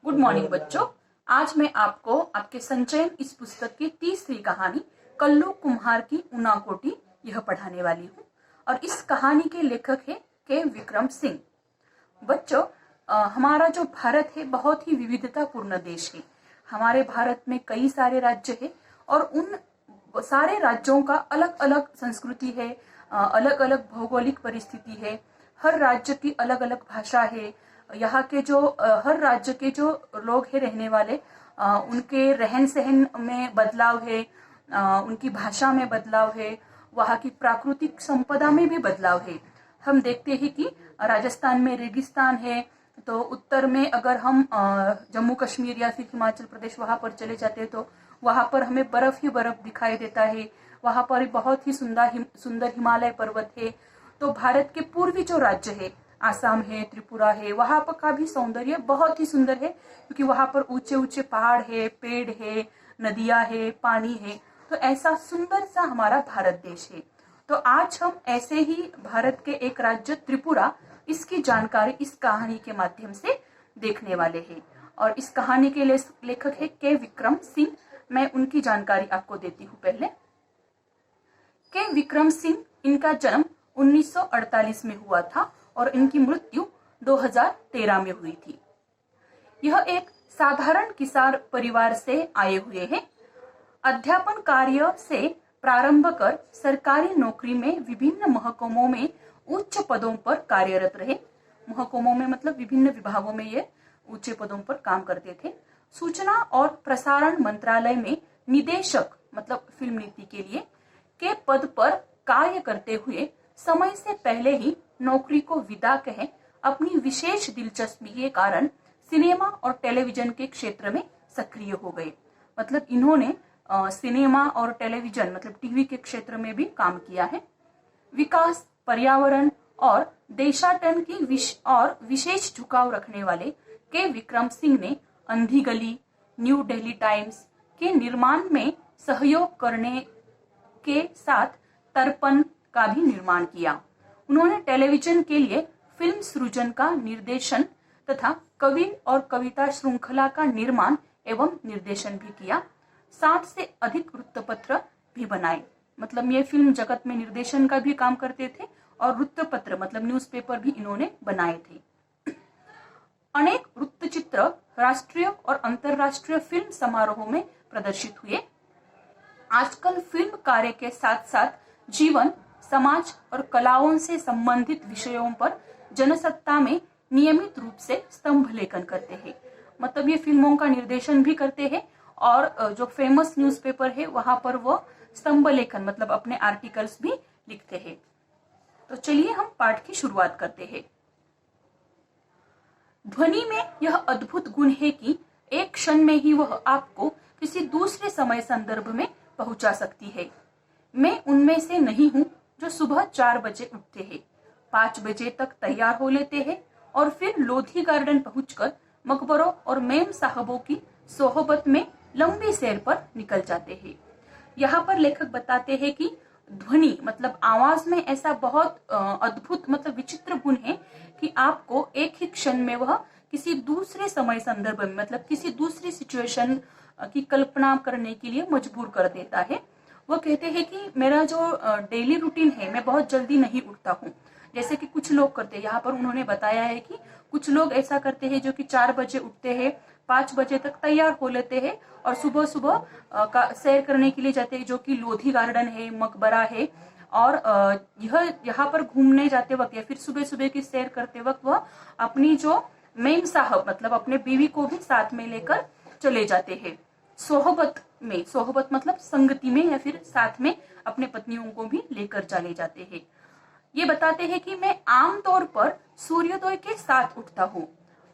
Good morning बच्चों। आज मैं आपको आपके संचयन इस पुस्तक की तीसरी कहानी कल्लू कुम्हार की ऊनाकोटी यह पढ़ाने वाली हूँ। और इस कहानी के लेखक है के विक्रम सिंह। बच्चों, हमारा जो भारत है बहुत ही विविधतापूर्ण देश है। हमारे भारत में कई सारे राज्य है और उन सारे राज्यों का अलग अलग संस्कृति है, अलग अलग भौगोलिक परिस्थिति है। हर राज्य की अलग अलग भाषा है। यहाँ के जो हर राज्य के जो लोग हैं रहने वाले, उनके रहन सहन में बदलाव है, उनकी भाषा में बदलाव है, वहाँ की प्राकृतिक संपदा में भी बदलाव है। हम देखते हैं कि राजस्थान में रेगिस्तान है, तो उत्तर में अगर हम जम्मू कश्मीर या फिर हिमाचल प्रदेश वहां पर चले जाते हैं तो वहां पर हमें बर्फ ही बर्फ दिखाई देता है। वहां पर बहुत ही सुंदर हिमालय पर्वत है। तो भारत के पूर्वी जो राज्य है, आसाम है, त्रिपुरा है, वहां पर का भी सौंदर्य बहुत ही सुंदर है, क्योंकि वहां पर ऊंचे ऊंचे पहाड़ है, पेड़ है, नदियां है, पानी है। तो ऐसा सुंदर सा हमारा भारत देश है। तो आज हम ऐसे ही भारत के एक राज्य त्रिपुरा, इसकी जानकारी इस कहानी के माध्यम से देखने वाले हैं। और इस कहानी के लेखक है के विक्रम सिंह। मैं उनकी जानकारी आपको देती हूँ। पहले के विक्रम सिंह, इनका जन्म 1948 में हुआ था और इनकी मृत्यु 2013 में हुई थी। यह एक साधारण किसान परिवार से आए हुए हैं। अध्यापन कार्य से प्रारंभ कर सरकारी नौकरी में विभिन्न महकमों में उच्च पदों पर कार्यरत रहे। महकमों में मतलब विभिन्न विभागों में ये ऊंचे पदों पर काम करते थे। सूचना और प्रसारण मंत्रालय में निदेशक मतलब फिल्म नीति के लिए के पद पर कार्य करते हुए समय से पहले ही नौकरी को विदा कहे अपनी विशेष दिलचस्पी के कारण सिनेमा और टेलीविजन के क्षेत्र में सक्रिय हो गए। मतलब इन्होंने सिनेमा और टेलीविजन मतलब टीवी के क्षेत्र में भी काम किया है। विकास, पर्यावरण और देशाटन की विशेष झुकाव रखने वाले के विक्रम सिंह ने अंधी गली, न्यू दिल्ली टाइम्स के निर्माण में सहयोग करने के साथ तर्पण का भी निर्माण किया। उन्होंने टेलीविजन के लिए फिल्म सृजन का निर्देशन तथा कवि और कविता श्रृंखला का निर्माण एवं निर्देशन भी किया। 60 से अधिक वृत्तपत्र भी बनाए। मतलब ये फिल्म जगत में निर्देशन का भी काम करते थे और वृत्तपत्र मतलब न्यूज़पेपर भी इन्होंने बनाए थे। अनेक वृत्तचित्र राष्ट्रीय और अंतर्राष्ट्रीय फिल्म समारोहों में प्रदर्शित हुए। आजकल फिल्म कार्य के साथ साथ जीवन, समाज और कलाओं से संबंधित विषयों पर जनसत्ता में नियमित रूप से स्तंभ लेखन करते हैं। मतलब ये फिल्मों का निर्देशन भी करते हैं और जो फेमस न्यूज़पेपर है वहां पर वो स्तंभ लेखन मतलब अपने आर्टिकल्स भी लिखते हैं। तो चलिए हम पाठ की शुरुआत करते हैं। ध्वनि में यह अद्भुत गुण है कि एक क्षण में ही वह आपको किसी दूसरे समय संदर्भ में पहुंचा सकती है। मैं उनमें से नहीं हूं जो सुबह 4 बजे उठते हैं, 5 बजे तक तैयार हो लेते हैं और फिर लोधी गार्डन पहुंचकर मकबरों और मेम साहबों की सोहबत में लंबी सैर पर निकल जाते हैं। यहाँ पर लेखक बताते हैं कि ध्वनि मतलब आवाज में ऐसा बहुत अद्भुत मतलब विचित्र गुण है कि आपको एक ही क्षण में वह किसी दूसरे समय संदर्भ में मतलब किसी दूसरी सिचुएशन की कल्पना करने के लिए मजबूर कर देता है। वो कहते हैं कि मेरा जो डेली रूटीन है, मैं बहुत जल्दी नहीं उठता हूँ जैसे कि कुछ लोग करते हैं। यहाँ पर उन्होंने बताया है कि कुछ लोग ऐसा करते हैं जो कि 4 बजे उठते हैं, 5 बजे तक तैयार हो लेते हैं और सुबह सुबह का सैर करने के लिए जाते हैं, जो कि लोधी गार्डन है, मकबरा है। और यह यहाँ पर घूमने जाते वक्त या फिर सुबह सुबह की सैर करते वक्त वह अपनी जो मेम साहब मतलब अपने बीवी को भी साथ में लेकर चले जाते हैं। सोहबत में, सोहबत मतलब संगति में या फिर साथ में अपने पत्नियों को भी लेकर चले जाते हैं। ये बताते हैं कि मैं आमतौर पर सूर्योदय के साथ उठता हूँ,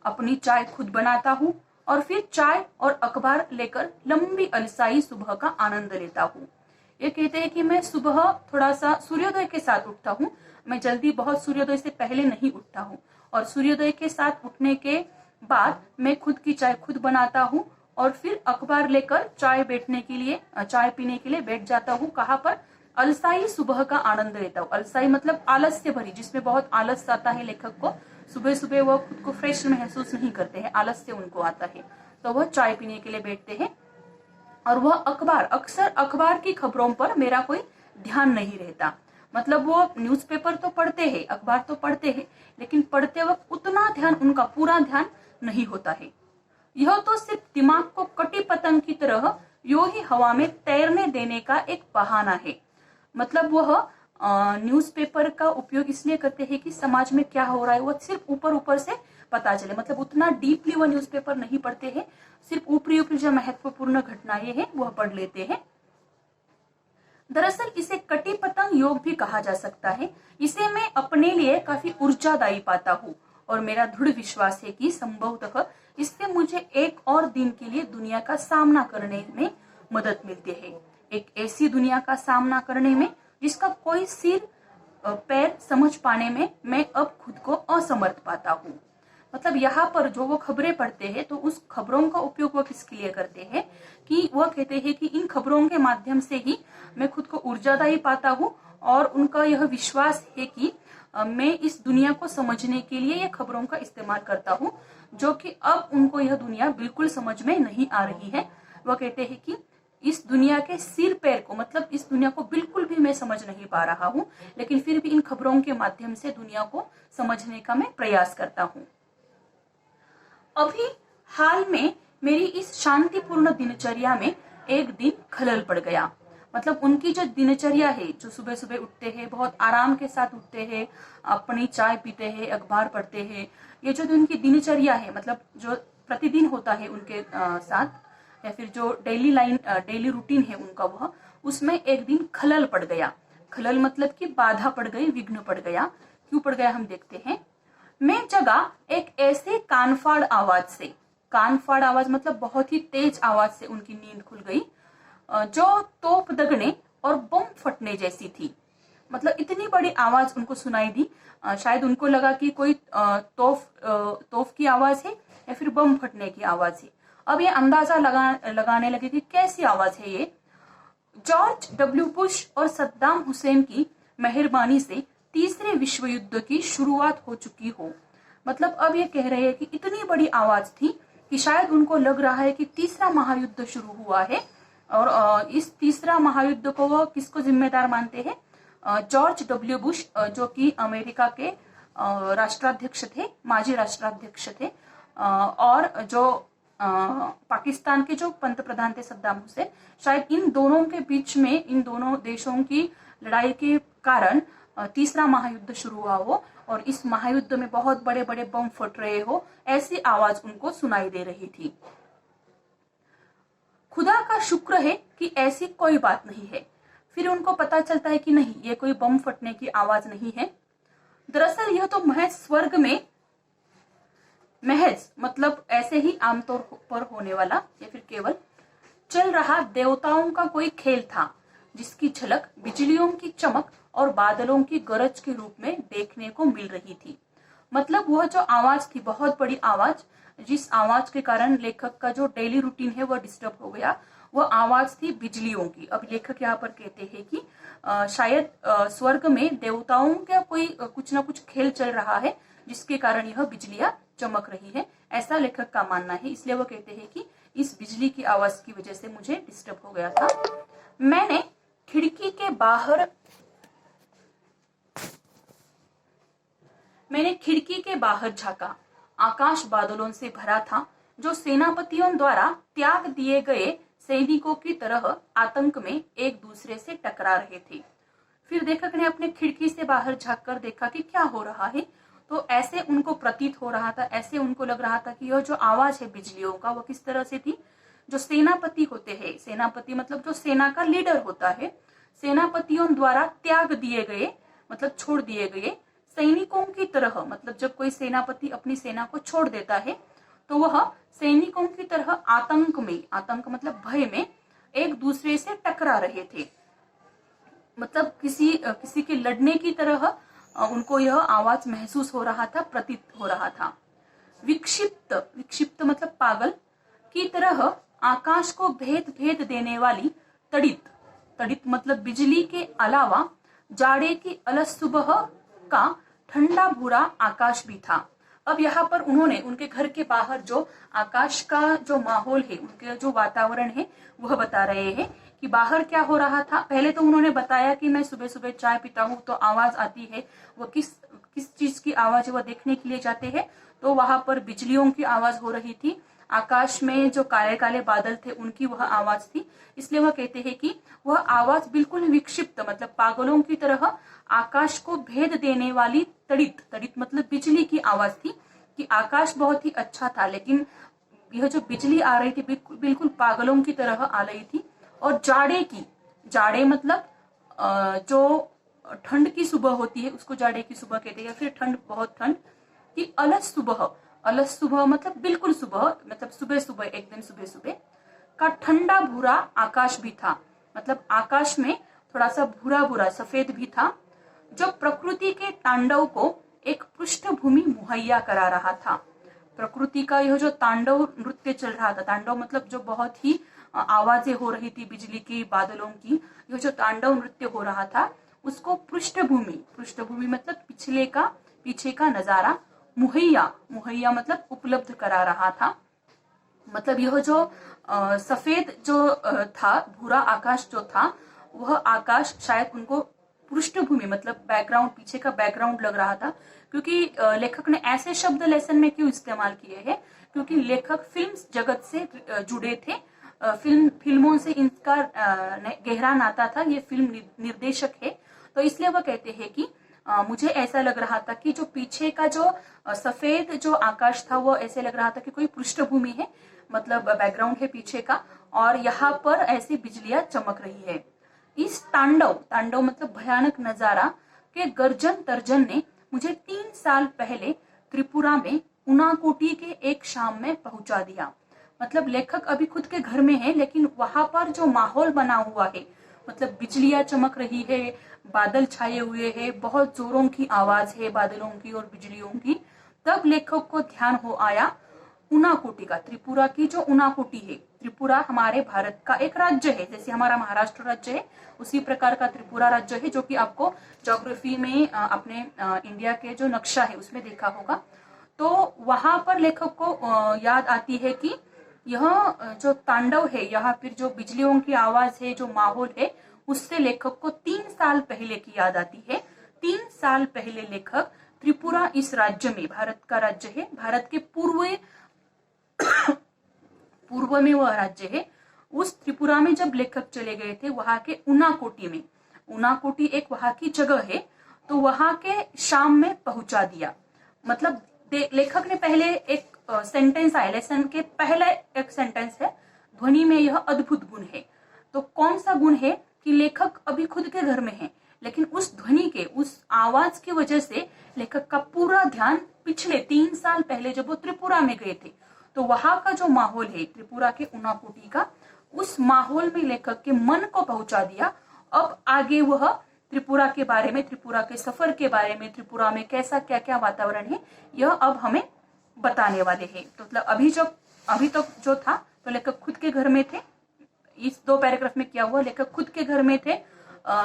अपनी चाय खुद बनाता हूँ और फिर चाय और अखबार लेकर लंबी अलसाई सुबह का आनंद लेता हूँ। ये कहते हैं कि मैं सुबह थोड़ा सा सूर्योदय के साथ उठता हूँ, मैं जल्दी बहुत सूर्योदय से पहले नहीं उठता हूँ और सूर्योदय के साथ उठने के बाद मैं खुद की चाय खुद बनाता हूँ और फिर अखबार लेकर चाय पीने के लिए बैठ जाता हूँ। कहाँ पर? अलसाई सुबह का आनंद लेता हूँ। अलसाई मतलब आलस्य भरी, जिसमें बहुत आलस आता है लेखक को, सुबह सुबह वो खुद को फ्रेश महसूस नहीं करते हैं, आलस से उनको आता है, तो वह चाय पीने के लिए बैठते हैं। और वह अक्सर अखबार की खबरों पर मेरा कोई ध्यान नहीं रहता। मतलब वो न्यूज़पेपर तो पढ़ते हैं, अखबार तो पढ़ते हैं, लेकिन पढ़ते वक्त उतना ध्यान, उनका पूरा ध्यान नहीं होता है। यह तो सिर्फ दिमाग को कटी पतंग की तरह यूं ही हवा में तैरने देने का एक बहाना है। मतलब वह न्यूज़पेपर का उपयोग इसलिए करते हैं कि समाज में क्या हो रहा है वो सिर्फ ऊपर ऊपर से पता चले। मतलब उतना डीपली वो न्यूज़पेपर नहीं पढ़ते हैं, सिर्फ ऊपरी ऊपरी जो महत्वपूर्ण घटनाएं हैं वह पढ़ लेते हैं। दरअसल इसे कटी पतंग योग भी कहा जा सकता है। इसे मैं अपने लिए काफी ऊर्जादायी पाता हूँ और मेरा दृढ़ विश्वास है कि संभवतः इससे मुझे एक और दिन के लिए दुनिया का सामना करने में मदद मिलती है। एक ऐसी दुनिया का सामना करने में जिसका कोई सिर पैर समझ पाने में मैं अब खुद को असमर्थ पाता हूँ। मतलब यहाँ पर जो वो खबरें पढ़ते हैं तो उस खबरों का उपयोग वो किसके लिए करते हैं कि वह कहते हैं कि इन खबरों के माध्यम से ही मैं खुद को ऊर्जादायी पाता हूँ और उनका यह विश्वास है कि मैं इस दुनिया को समझने के लिए ये खबरों का इस्तेमाल करता हूँ, जो कि अब उनको यह दुनिया बिल्कुल समझ में नहीं आ रही है। वह कहते हैं कि इस दुनिया के सिर पैर को, मतलब इस दुनिया को बिल्कुल भी मैं समझ नहीं पा रहा हूँ, लेकिन फिर भी इन खबरों के माध्यम से दुनिया को समझने का मैं प्रयास करता हूँ। अभी हाल में मेरी इस शांतिपूर्ण दिनचर्या में एक दिन खलल पड़ गया। मतलब उनकी जो दिनचर्या है, जो सुबह सुबह उठते हैं, बहुत आराम के साथ उठते हैं, अपनी चाय पीते हैं, अखबार पढ़ते हैं, ये जो उनकी दिनचर्या है, मतलब जो प्रतिदिन होता है उनके साथ, या फिर जो डेली रूटीन है उनका, वह उसमें एक दिन खलल पड़ गया। खलल मतलब कि बाधा पड़ गई, विघ्न पड़ गया। क्यों पड़ गया हम देखते हैं। मैं जगा एक ऐसे कानफाड़ आवाज से, कानफाड़ आवाज मतलब बहुत ही तेज आवाज से उनकी नींद खुल गई, जो तोप दगने और बम फटने जैसी थी। मतलब इतनी बड़ी आवाज उनको सुनाई दी। शायद उनको लगा कि कोई तोफ की आवाज है या फिर बम फटने की आवाज है। अब ये अंदाजा लगाने लगे कि कैसी आवाज है ये। जॉर्ज डब्ल्यू बुश और सद्दाम हुसैन की मेहरबानी से तीसरे विश्व युद्ध की शुरुआत हो चुकी हो। मतलब अब ये कह रहे हैं कि इतनी बड़ी आवाज थी कि शायद उनको लग रहा है कि तीसरा महायुद्ध शुरू हुआ है। और इस तीसरा महायुद्ध को वो किसको जिम्मेदार मानते हैं? जॉर्ज डब्ल्यू बुश, जो कि अमेरिका के राष्ट्राध्यक्ष थे, माजी राष्ट्राध्यक्ष थे, और जो पाकिस्तान के जो पंतप्रधान थे सद्दाम हुसैन। शायद इन दोनों के बीच में, इन दोनों देशों की लड़ाई के कारण तीसरा महायुद्ध शुरू हुआ हो और इस महायुद्ध में बहुत बड़े बड़े बम फट रहे हो, ऐसी आवाज उनको सुनाई दे रही थी। खुदा का शुक्र है कि ऐसी कोई बात नहीं है। फिर उनको पता चलता है कि नहीं, ये कोई बम फटने की आवाज नहीं है। दरअसल यह तो महज स्वर्ग में, महज मतलब ऐसे ही आमतौर पर होने वाला या फिर केवल चल रहा देवताओं का कोई खेल था, जिसकी झलक बिजलियों की चमक और बादलों की गरज के रूप में देखने को मिल रही थी। मतलब वह जो आवाज थी, बहुत बड़ी आवाज, जिस आवाज के कारण लेखक का जो डेली रूटीन है वह डिस्टर्ब हो गया, वह आवाज थी बिजलियों की। अब लेखक यहाँ पर कहते हैं कि शायद स्वर्ग में देवताओं का कोई कुछ ना कुछ खेल चल रहा है, जिसके कारण यह बिजलियां चमक रही है, ऐसा लेखक का मानना है। इसलिए वो कहते हैं कि इस बिजली की आवाज की वजह से मुझे डिस्टर्ब हो गया था। मैंने खिड़की के बाहर झांका। आकाश बादलों से भरा था, जो सेनापतियों द्वारा त्याग दिए गए सैनिकों की तरह आतंक में एक दूसरे से टकरा रहे थे। फिर लेखक ने अपने खिड़की से बाहर झांककर देखा कि क्या हो रहा है। तो ऐसे उनको प्रतीत हो रहा था, ऐसे उनको लग रहा था कि यह जो आवाज है बिजलियों का, वो किस तरह से थी। जो सेनापति होते हैं, सेनापति मतलब जो सेना का लीडर होता है, सेनापतियों द्वारा त्याग दिए गए मतलब छोड़ दिए गए सैनिकों की तरह, मतलब जब कोई सेनापति अपनी सेना को छोड़ देता है तो वह सैनिकों की तरह आतंक में, आतंक मतलब भय में, एक दूसरे से टकरा रहे थे। मतलब किसी के लड़ने की तरह उनको यह आवाज महसूस हो रहा था, प्रतीत हो रहा था। विक्षिप्त मतलब पागल की तरह आकाश को भेद देने वाली तड़ित मतलब बिजली के अलावा जाड़े की अलस सुबह का ठंडा भूरा आकाश भी था। अब यहाँ पर उन्होंने उनके घर के बाहर जो आकाश का जो माहौल है, उनके जो वातावरण है, वह बता रहे हैं कि बाहर क्या हो रहा था। पहले तो उन्होंने बताया कि मैं सुबह सुबह चाय पीता हूँ तो आवाज आती है, वो किस किस चीज की आवाज है वह देखने के लिए जाते हैं, तो वहां पर बिजलियों की आवाज हो रही थी, आकाश में जो काले काले बादल थे उनकी वह आवाज थी। इसलिए वह कहते हैं कि वह आवाज बिल्कुल विक्षिप्त, मतलब पागलों की तरह आकाश को भेद देने वाली तड़ित तड़ित मतलब बिजली की आवाज थी, कि आकाश बहुत ही अच्छा था लेकिन यह जो बिजली आ रही थी बिल्कुल पागलों की तरह आ रही थी। और जाड़े मतलब जो ठंड की सुबह होती है उसको जाड़े की सुबह कहते हैं, या फिर ठंड, बहुत ठंड की अलस सुबह मतलब बिल्कुल सुबह, मतलब सुबह सुबह, एकदम सुबह सुबह का ठंडा भूरा आकाश भी था, मतलब आकाश में थोड़ा सा भूरा भूरा सफेद भी था, जो प्रकृति के तांडव को एक पृष्ठभूमि मुहैया करा रहा था। प्रकृति का यह जो तांडव नृत्य चल रहा था, तांडव मतलब जो बहुत ही आवाजें हो रही थी बिजली की, बादलों की, यह जो तांडव नृत्य हो रहा था उसको पृष्ठभूमि मतलब पीछे का नजारा, मुहैया मतलब उपलब्ध करा रहा था। मतलब यह जो सफेद जो था, भूरा आकाश जो था, वह आकाश शायद उनको पृष्ठभूमि मतलब बैकग्राउंड, पीछे का बैकग्राउंड लग रहा था। क्योंकि लेखक ने ऐसे शब्द लेसन में क्यों इस्तेमाल किए हैं, क्योंकि लेखक फिल्म जगत से जुड़े थे, फिल्मों से इनका गहरा नाता था, ये फिल्म निर्देशक है, तो इसलिए वह कहते हैं कि मुझे ऐसा लग रहा था कि जो पीछे का जो सफेद जो आकाश था वो ऐसे लग रहा था कि कोई पृष्ठभूमि है, मतलब बैकग्राउंड है पीछे का, और यहाँ पर ऐसी बिजलियां चमक रही है। इस तांडव मतलब भयानक नजारा के गर्जन तर्जन ने मुझे 3 साल पहले त्रिपुरा में उनाकोटी के एक शाम में पहुंचा दिया। मतलब लेखक अभी खुद के घर में है लेकिन वहां पर जो माहौल बना हुआ है, मतलब बिजलियां चमक रही है, बादल छाए हुए हैं, बहुत जोरों की आवाज है बादलों की और बिजलियों की, तब लेखक को ध्यान हो आया उनाकोटी का, त्रिपुरा की जो उनाकोटी है। त्रिपुरा हमारे भारत का एक राज्य है, जैसे हमारा महाराष्ट्र राज्य है उसी प्रकार का त्रिपुरा राज्य है, जो कि आपको ज्योग्राफी में अपने इंडिया के जो नक्शा है उसमें देखा होगा। तो वहां पर लेखक को याद आती है कि यह जो तांडव है, यहाँ फिर जो बिजलियों की आवाज है, जो माहौल है, उससे लेखक को 3 साल पहले की याद आती है। 3 साल पहले लेखक त्रिपुरा इस राज्य में, भारत का राज्य है, भारत के पूर्व में वह राज्य है, उस त्रिपुरा में जब लेखक चले गए थे, वहां के उनाकोटी में, उनाकोटी एक वहां की जगह है, तो वहां के शाम में पहुंचा दिया। मतलब लेखक ने पहले एक सेंटेंस आया, लेसन के पहले एक सेंटेंस है, ध्वनि में यह अद्भुत गुण है। तो कौन सा गुण है कि लेखक अभी खुद के घर में है लेकिन उस ध्वनि के, उस आवाज की वजह से लेखक का पूरा ध्यान पिछले 3 साल पहले जब वो त्रिपुरा में गए थे, तो वहां का जो माहौल है त्रिपुरा के उनाकोटी का, उस माहौल में लेखक के मन को पहुंचा दिया। अब आगे वह त्रिपुरा के बारे में, त्रिपुरा के सफर के बारे में, त्रिपुरा में कैसा क्या क्या वातावरण है, यह अब हमें बताने वाले हैं। तो मतलब अभी तक जो था, तो लेखक खुद के घर में थे, इस 2 पैराग्राफ में क्या हुआ, लेखक खुद के घर में थे,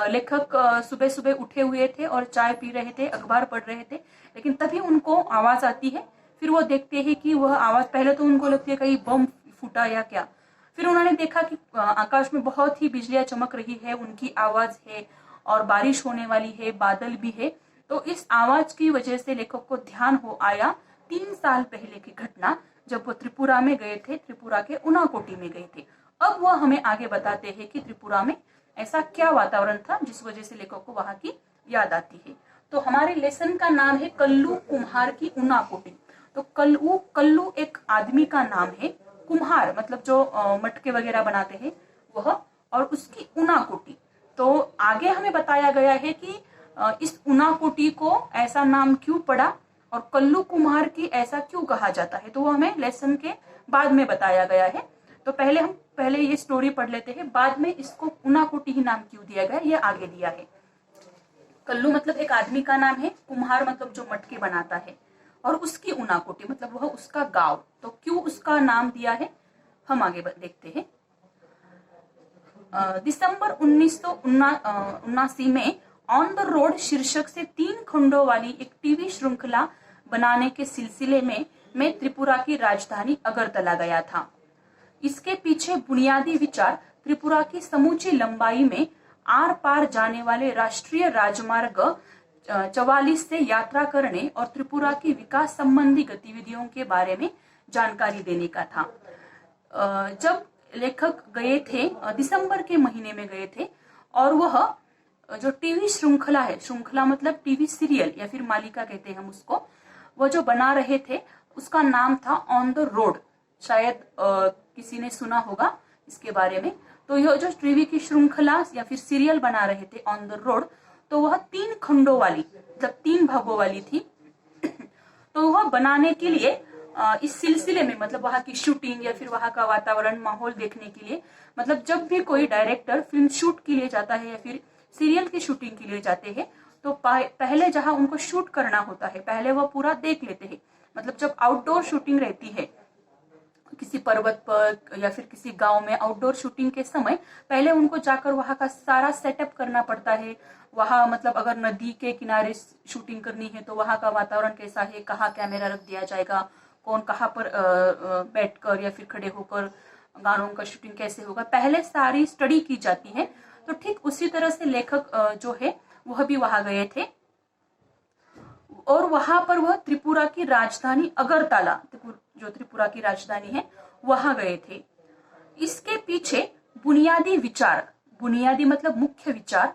लेखक सुबह सुबह उठे हुए थे और चाय पी रहे थे, अखबार पढ़ रहे थे, लेकिन तभी उनको आवाज आती है। फिर वो देखते हैं कि वह आवाज, पहले तो उनको लगती है कहीं बम फूटा या क्या, फिर उन्होंने देखा कि आकाश में बहुत ही बिजलियां चमक रही है, उनकी आवाज है और बारिश होने वाली है, बादल भी है। तो इस आवाज की वजह से लेखक को ध्यान हो आया 3 साल पहले की घटना, जब वो त्रिपुरा में गए थे, त्रिपुरा के उनाकोटी में गए थे। अब वह हमें आगे बताते हैं कि त्रिपुरा में ऐसा क्या वातावरण था जिस वजह से लेखक को वहां की याद आती है। तो हमारे लेसन का नाम है कल्लू कुम्हार की उनाकोटी। तो कल्लू एक आदमी का नाम है, कुम्हार मतलब जो मटके वगैरह बनाते हैं वह, और उसकी उनाकोटी। तो आगे हमें बताया गया है कि इस उनाकोटी को ऐसा नाम क्यों पड़ा और कल्लू कुम्हार की ऐसा क्यों कहा जाता है, तो वो हमें लेसन के बाद में बताया गया है। तो पहले ये स्टोरी पढ़ लेते हैं, बाद में इसको उनाकोटी ही नाम क्यों दिया गया ये आगे दिया है। कल्लू मतलब एक आदमी का नाम है, कुम्हार मतलब जो मटके बनाता है, और उसकी उनाकोटी मतलब वह उसका गांव। तो क्यों उसका नाम दिया है हम आगे देखते हैं। दिसंबर 1979 में ऑन द रोड शीर्षक से 3 खंडों वाली एक टीवी श्रृंखला बनाने के सिलसिले में मैं त्रिपुरा की राजधानी अगरतला गया था। इसके पीछे बुनियादी विचार त्रिपुरा की समूची लंबाई में आर पार जाने वाले राष्ट्रीय राजमार्ग 44 से यात्रा करने और त्रिपुरा की विकास संबंधी गतिविधियों के बारे में जानकारी देने का था। जब लेखक गए थे, दिसंबर के महीने में गए थे, और वह जो टीवी श्रृंखला है, श्रृंखला मतलब टीवी सीरियल या फिर मालिका कहते हैं हम उसको, वो जो बना रहे थे उसका नाम था ऑन द रोड। शायद किसी ने सुना होगा इसके बारे में। तो यह जो टीवी की श्रृंखला या फिर सीरियल बना रहे थे ऑन द रोड, तो वह 3 खंडों वाली, मतलब 3 भागों वाली थी। तो वह बनाने के लिए इस सिलसिले में, मतलब वहां की शूटिंग या फिर वहां का वातावरण माहौल देखने के लिए, मतलब जब भी कोई डायरेक्टर फिल्म शूट के लिए जाता है या फिर सीरियल की शूटिंग के लिए जाते हैं, तो पहले जहां उनको शूट करना होता है पहले वो पूरा देख लेते हैं। मतलब जब आउटडोर शूटिंग रहती है किसी पर्वत पर या फिर किसी गांव में, आउटडोर शूटिंग के समय पहले उनको जाकर वहां का सारा सेटअप करना पड़ता है। वहां मतलब अगर नदी के किनारे शूटिंग करनी है तो वहां का वातावरण कैसा है, कहाँ कैमरा रख दिया जाएगा, कौन कहाँ पर बैठकर या फिर खड़े होकर गानों का शूटिंग कैसे होगा, पहले सारी स्टडी की जाती है। तो ठीक उसी तरह से लेखक जो है वह भी वहां गए थे और वहां पर वह त्रिपुरा की राजधानी अगरतला, जो त्रिपुरा की राजधानी है, वहां गए थे। इसके पीछे बुनियादी विचार, बुनियादी मतलब मुख्य विचार,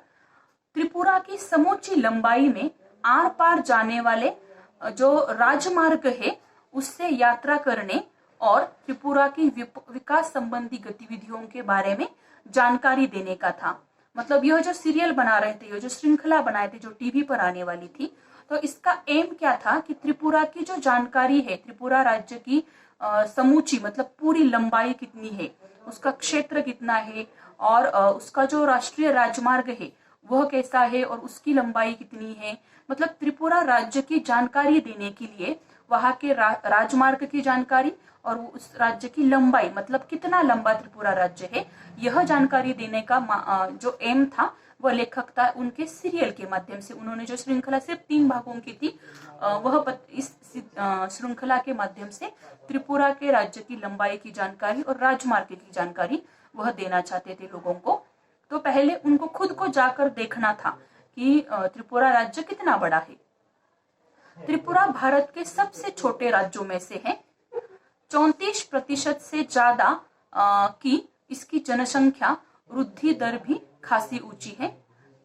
त्रिपुरा की समूची लंबाई में आर पार जाने वाले जो राजमार्ग है उससे यात्रा करने और त्रिपुरा की विकास संबंधी गतिविधियों के बारे में जानकारी देने का था। मतलब यह जो सीरियल बना रहे थे, यह जो श्रृंखला बनाए थे जो टीवी पर आने वाली थी, तो इसका एम क्या था कि त्रिपुरा की जो जानकारी है, त्रिपुरा राज्य की समूची मतलब पूरी लंबाई कितनी है, उसका क्षेत्र कितना है और उसका जो राष्ट्रीय राजमार्ग है वह कैसा है और उसकी लंबाई कितनी है, मतलब त्रिपुरा राज्य की जानकारी देने के लिए वहां के राजमार्ग की जानकारी और उस राज्य की लंबाई, मतलब कितना लंबा त्रिपुरा राज्य है, यह जानकारी देने का जो एम था वह लेखक था उनके सीरियल के माध्यम से। उन्होंने जो श्रृंखला सिर्फ 3 भागों की थी, वह इस श्रृंखला के माध्यम से त्रिपुरा के राज्य की लंबाई की जानकारी और राजमार्ग की जानकारी वह देना चाहते थे लोगों को। तो पहले उनको खुद को जाकर देखना था कि त्रिपुरा राज्य कितना बड़ा है। त्रिपुरा भारत के सबसे छोटे राज्यों में से है। 34% से ज्यादा की इसकी जनसंख्या वृद्धि दर भी खासी ऊंची है।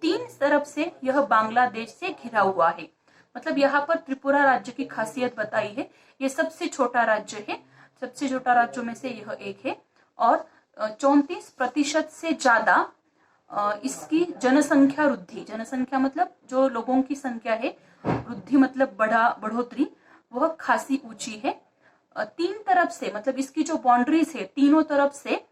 3 तरफ से यह बांग्लादेश से घिरा हुआ है। मतलब यहाँ पर त्रिपुरा राज्य की खासियत बताई है, ये सबसे छोटा राज्य है, सबसे छोटा राज्यों में से यह एक है और 34% से ज्यादा इसकी जनसंख्या वृद्धि, जनसंख्या मतलब जो लोगों की संख्या है, वृद्धि मतलब बढ़ोतरी, वह खासी ऊंची है। 3 तरफ से मतलब इसकी जो बाउंड्रीज है तीनों तरफ से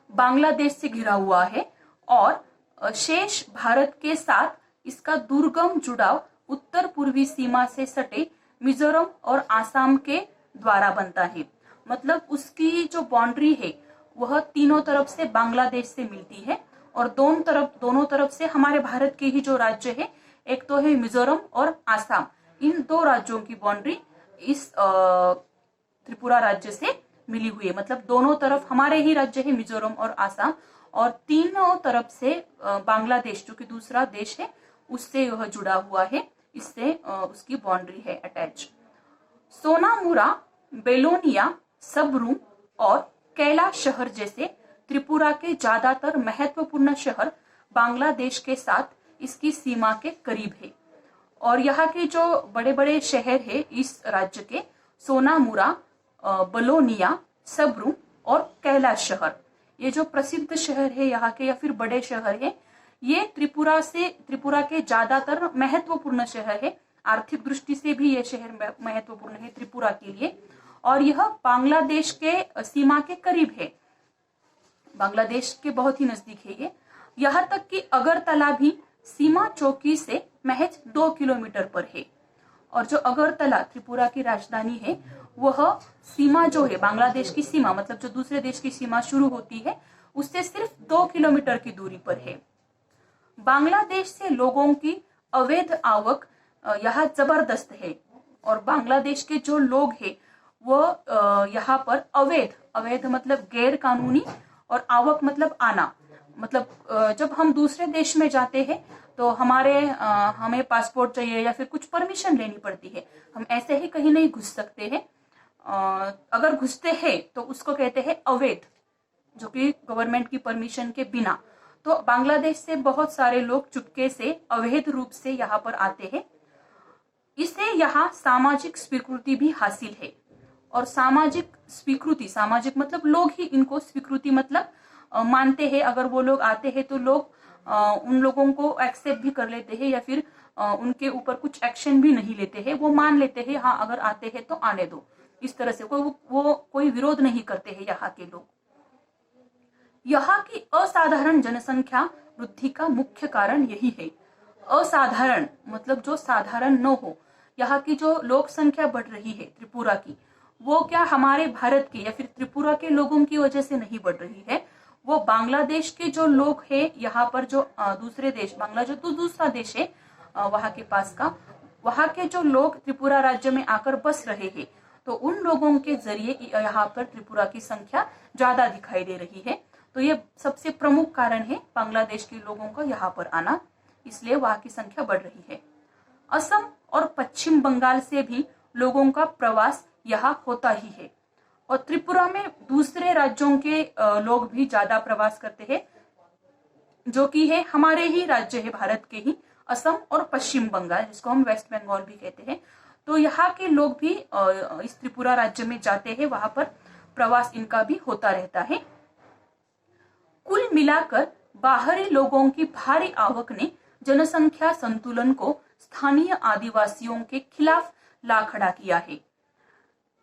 बांग्लादेश से घिरा हुआ है और शेष भारत के साथ इसका दुर्गम जुड़ाव उत्तर पूर्वी सीमा से सटे मिजोरम और आसाम के द्वारा बनता है। मतलब उसकी जो बाउंड्री है वह तीनों तरफ से बांग्लादेश से मिलती है और दोनों तरफ से हमारे भारत के ही जो राज्य है, एक तो है मिजोरम और आसाम, इन 2 राज्यों की बाउंड्री इस त्रिपुरा राज्य से मिली हुई है। मतलब दोनों तरफ हमारे ही राज्य है मिजोरम और आसाम और तीनों तरफ से बांग्लादेश जो कि दूसरा देश है उससे यह जुड़ा हुआ है, इससे उसकी बाउंड्री है अटैच। सोनामुरा, बेलोनिया, सबरूम और कैलाश शहर जैसे त्रिपुरा के ज्यादातर महत्वपूर्ण शहर बांग्लादेश के साथ इसकी सीमा के करीब है। और यहाँ के जो बड़े बड़े शहर है इस राज्य के, सोनामुरा, बलोनिया, सबरूम और कैलाश शहर, ये जो प्रसिद्ध शहर है यहाँ के या फिर बड़े शहर है, ये त्रिपुरा के ज्यादातर महत्वपूर्ण शहर है। आर्थिक दृष्टि से भी ये शहर महत्वपूर्ण है त्रिपुरा के लिए और यह बांग्लादेश के सीमा के करीब है, बांग्लादेश के बहुत ही नजदीक है ये। यहाँ तक कि अगरतला भी सीमा चौकी से महज 2 किलोमीटर पर है और जो अगरतला त्रिपुरा की राजधानी है वह सीमा जो है बांग्लादेश की सीमा, मतलब जो दूसरे देश की सीमा शुरू होती है उससे सिर्फ 2 किलोमीटर की दूरी पर है। बांग्लादेश से लोगों की अवैध आवक यहाँ जबरदस्त है। और बांग्लादेश के जो लोग हैं वो यहाँ पर अवैध मतलब गैर कानूनी, और आवक मतलब आना, मतलब जब हम दूसरे देश में जाते हैं तो हमें पासपोर्ट चाहिए या फिर कुछ परमिशन लेनी पड़ती है। हम ऐसे ही कहीं नहीं घुस सकते हैं। अगर घुसते हैं तो उसको कहते हैं अवैध, जो कि गवर्नमेंट की परमिशन के बिना। तो बांग्लादेश से बहुत सारे लोग चुपके से अवैध रूप से यहाँ पर आते हैं। इसे यहाँ सामाजिक स्वीकृति भी हासिल है। और सामाजिक स्वीकृति, सामाजिक मतलब लोग ही इनको स्वीकृति मतलब मानते हैं। अगर वो लोग आते हैं तो लोग उन लोगों को एक्सेप्ट भी कर लेते हैं या फिर उनके ऊपर कुछ एक्शन भी नहीं लेते हैं। वो मान लेते हैं हाँ अगर आते हैं तो आने दो, इस तरह से कोई विरोध नहीं करते हैं यहाँ के लोग। यहाँ की असाधारण जनसंख्या वृद्धि का मुख्य कारण यही है। असाधारण मतलब जो साधारण न हो। यहाँ की जो लोक संख्या बढ़ रही है त्रिपुरा की, वो क्या हमारे भारत के या फिर त्रिपुरा के लोगों की वजह से नहीं बढ़ रही है, वो बांग्लादेश के जो लोग हैं यहाँ पर, जो दूसरे देश, बांग्लादेश जो दूसरा देश है वहां के पास का, वहां के जो लोग त्रिपुरा राज्य में आकर बस रहे हैं, तो उन लोगों के जरिए यहाँ पर त्रिपुरा की संख्या ज्यादा दिखाई दे रही है। तो ये सबसे प्रमुख कारण है बांग्लादेश के लोगों का यहाँ पर आना, इसलिए वहां की संख्या बढ़ रही है। असम और पश्चिम बंगाल से भी लोगों का प्रवास यहाँ होता ही है। और त्रिपुरा में दूसरे राज्यों के लोग भी ज्यादा प्रवास करते हैं, जो कि है हमारे ही राज्य है भारत के ही, असम और पश्चिम बंगाल, जिसको हम वेस्ट बंगाल भी कहते हैं। तो यहाँ के लोग भी इस त्रिपुरा राज्य में जाते हैं, वहां पर प्रवास इनका भी होता रहता है। कुल मिलाकर बाहरी लोगों की भारी आवक ने जनसंख्या संतुलन को स्थानीय आदिवासियों के खिलाफ ला खड़ा किया है।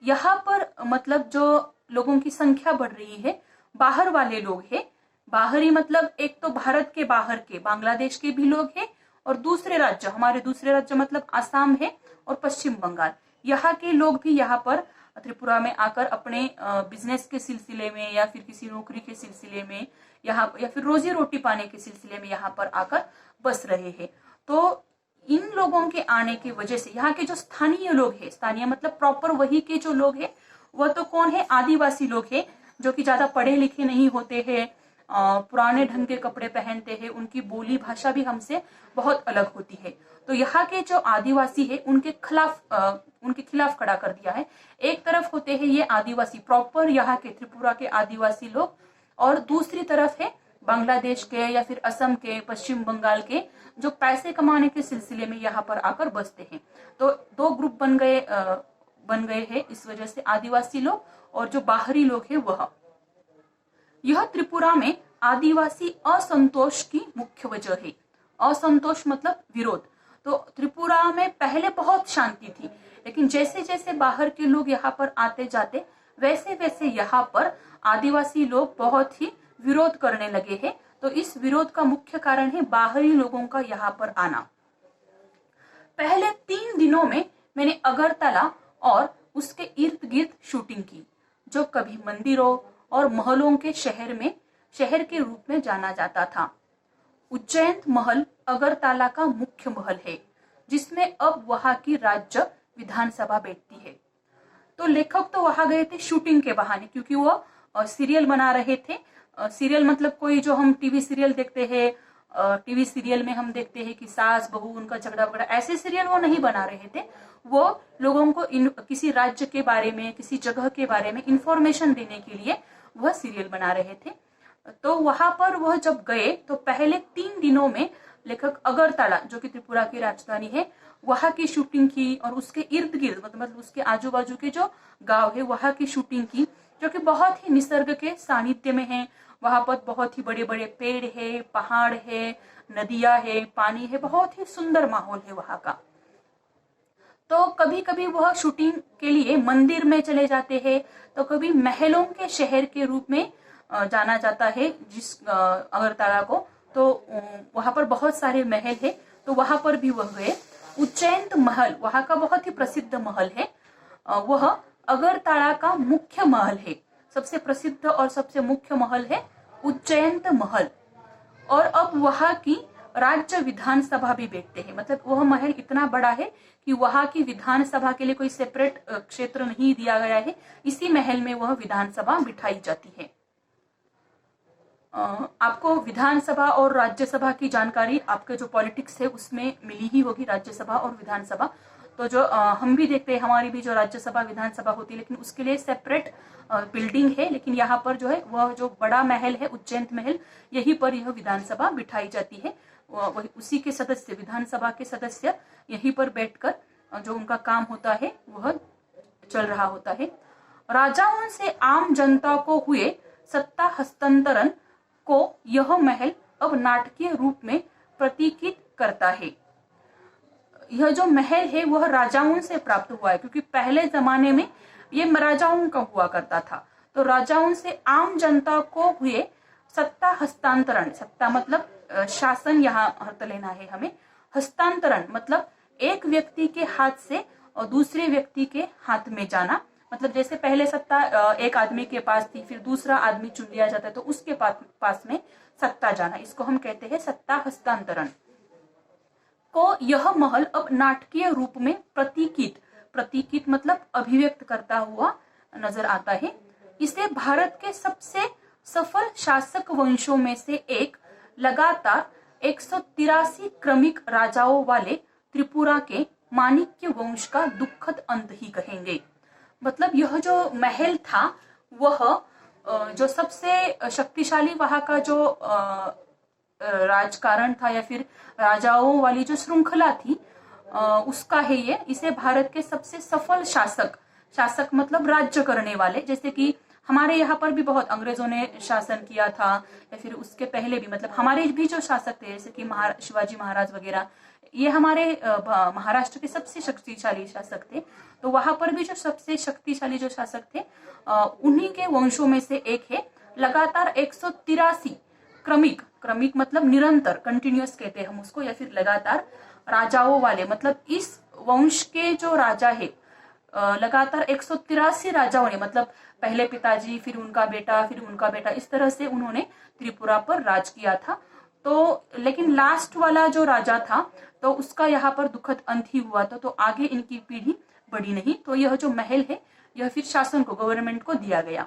यहाँ पर मतलब जो लोगों की संख्या बढ़ रही है, बाहर वाले लोग हैं। बाहरी मतलब एक तो भारत के बाहर के बांग्लादेश के भी लोग हैं, और दूसरे राज्य, हमारे दूसरे राज्य मतलब आसाम है और पश्चिम बंगाल, यहाँ के लोग भी यहाँ पर त्रिपुरा में आकर अपने बिजनेस के सिलसिले में या फिर किसी नौकरी के सिलसिले में यहाँ या फिर रोजी रोटी पाने के सिलसिले में यहाँ पर आकर बस रहे हैं। तो इन लोगों के आने की वजह से यहाँ के जो स्थानीय लोग हैं, स्थानीय मतलब प्रॉपर वही के जो लोग हैं, वह तो कौन है, आदिवासी लोग हैं, जो कि ज्यादा पढ़े लिखे नहीं होते हैं, पुराने ढंग के कपड़े पहनते हैं, उनकी बोली भाषा भी हमसे बहुत अलग होती है। तो यहाँ के जो आदिवासी है उनके खिलाफ खड़ा कर दिया है। एक तरफ होते हैं ये आदिवासी प्रॉपर यहाँ के त्रिपुरा के आदिवासी लोग, और दूसरी तरफ है बांग्लादेश के या फिर असम के, पश्चिम बंगाल के, जो पैसे कमाने के सिलसिले में यहाँ पर आकर बसते हैं। तो दो ग्रुप बन गए हैं इस वजह से, आदिवासी लोग और जो बाहरी लोग हैं वह। यह त्रिपुरा में आदिवासी असंतोष की मुख्य वजह है। असंतोष मतलब विरोध। तो त्रिपुरा में पहले बहुत शांति थी, लेकिन जैसे जैसे बाहर के लोग यहाँ पर आते जाते, वैसे वैसे यहाँ पर आदिवासी लोग बहुत ही विरोध करने लगे हैं। तो इस विरोध का मुख्य कारण है बाहरी लोगों का यहाँ पर आना। पहले 3 दिनों में मैंने अगरतला और उसके इर्द गिर्द शूटिंग की, जो कभी मंदिरों और महलों के शहर के रूप में जाना जाता था। उज्जैन महल अगरतला का मुख्य महल है, जिसमें अब वहां की राज्य विधानसभा बैठती है। तो लेखक तो वहां गए थे शूटिंग के बहाने, क्योंकि वो सीरियल बना रहे थे। सीरियल मतलब कोई जो हम टीवी सीरियल देखते हैं, टीवी सीरियल में हम देखते हैं कि सास बहू उनका झगड़ा वगड़ा, ऐसे सीरियल वो नहीं बना रहे थे। वो लोगों को किसी राज्य के बारे में, किसी जगह के बारे में इंफॉर्मेशन देने के लिए वह सीरियल बना रहे थे। तो वहां पर वह जब गए तो पहले 3 दिनों में लेखक अगरतला, जो कि त्रिपुरा की राजधानी है, वहां की शूटिंग की, और उसके इर्द गिर्द मतलब उसके आजू बाजू के जो गांव है वहां की शूटिंग की, जो कि बहुत ही निसर्ग के सानिध्य में है। वहां पर बहुत ही बड़े बड़े पेड़ है, पहाड़ है, नदियां है, पानी है, बहुत ही सुंदर माहौल है वहां का। तो कभी कभी वह शूटिंग के लिए मंदिर में चले जाते हैं, तो कभी महलों के शहर के रूप में जाना जाता है जिस अगरतला को। तो वहां पर बहुत सारे महल है, तो वहां पर भी वह गए। उज्जैन महल वहां का बहुत ही प्रसिद्ध महल है। वह अगरतला का मुख्य महल है, सबसे प्रसिद्ध और सबसे मुख्य महल है उज्जैन महल। और अब वहां की राज्य विधानसभा भी बैठते हैं। मतलब वह महल इतना बड़ा है कि वहां की विधानसभा के लिए कोई सेपरेट क्षेत्र नहीं दिया गया है, इसी महल में वह विधानसभा बिठाई जाती है। आपको विधानसभा और राज्यसभा की जानकारी आपके जो पॉलिटिक्स है उसमें मिली ही होगी, राज्यसभा और विधानसभा। तो जो हम भी देखते हैं, हमारी भी जो राज्यसभा विधानसभा होती है, लेकिन उसके लिए सेपरेट बिल्डिंग है। लेकिन यहाँ पर जो है वह जो बड़ा महल है, उज्जैन महल, यहीं पर यह विधानसभा बिठाई जाती है। वही उसी के सदस्य, विधानसभा के सदस्य यहीं पर बैठकर जो उनका काम होता है वह चल रहा होता है। राजाओं से आम जनता को हुए सत्ता हस्तांतरण को यह महल अब नाटकीय रूप में प्रतीकित करता है। यह जो महल है वह राजाओं से प्राप्त हुआ है, क्योंकि पहले जमाने में ये राजाओं का हुआ करता था। तो राजाओं से आम जनता को हुए सत्ता हस्तांतरण, सत्ता मतलब शासन यहाँ अर्थ लेना है हमें, हस्तांतरण मतलब एक व्यक्ति के हाथ से और दूसरे व्यक्ति के हाथ में जाना। मतलब जैसे पहले सत्ता एक आदमी के पास थी, फिर दूसरा आदमी चुन लिया जाता है तो उसके पास में सत्ता जाना, इसको हम कहते हैं सत्ता हस्तांतरण को यह महल अब नाटकीय रूप में प्रतीकित मतलब अभिव्यक्त करता हुआ नजर आता है। इसे भारत के सबसे सफल शासक वंशों में से एक, लगातार 183 क्रमिक राजाओं वाले त्रिपुरा के माणिक्य वंश का दुखद अंत ही कहेंगे। मतलब यह जो महल था वह जो सबसे शक्तिशाली वहां का जो राजकारण था या फिर राजाओं वाली जो श्रृंखला थी उसका है ये। इसे भारत के सबसे सफल शासक मतलब राज्य करने वाले, जैसे कि हमारे यहाँ पर भी बहुत अंग्रेजों ने शासन किया था, या फिर उसके पहले भी मतलब हमारे भी जो शासक थे जैसे कि शिवाजी महाराज वगैरह, ये हमारे महाराष्ट्र के सबसे शक्तिशाली शासक थे। तो वहां पर भी जो सबसे शक्तिशाली जो शासक थे उन्हीं के वंशों में से एक है। लगातार 183 क्रमिक मतलब निरंतर, कंटिन्यूअस कहते हैं हम उसको, या फिर लगातार राजाओं वाले, मतलब इस वंश के जो राजा है लगातार 183 राजाओं ने, मतलब पहले पिताजी, फिर उनका बेटा, इस तरह से उन्होंने त्रिपुरा पर राज किया था। तो लेकिन लास्ट वाला जो राजा था तो उसका यहाँ पर दुखद अंत ही हुआ था, तो आगे इनकी पीढ़ी बढ़ी नहीं। तो यह जो महल है यह फिर शासन को, गवर्नमेंट को दिया गया।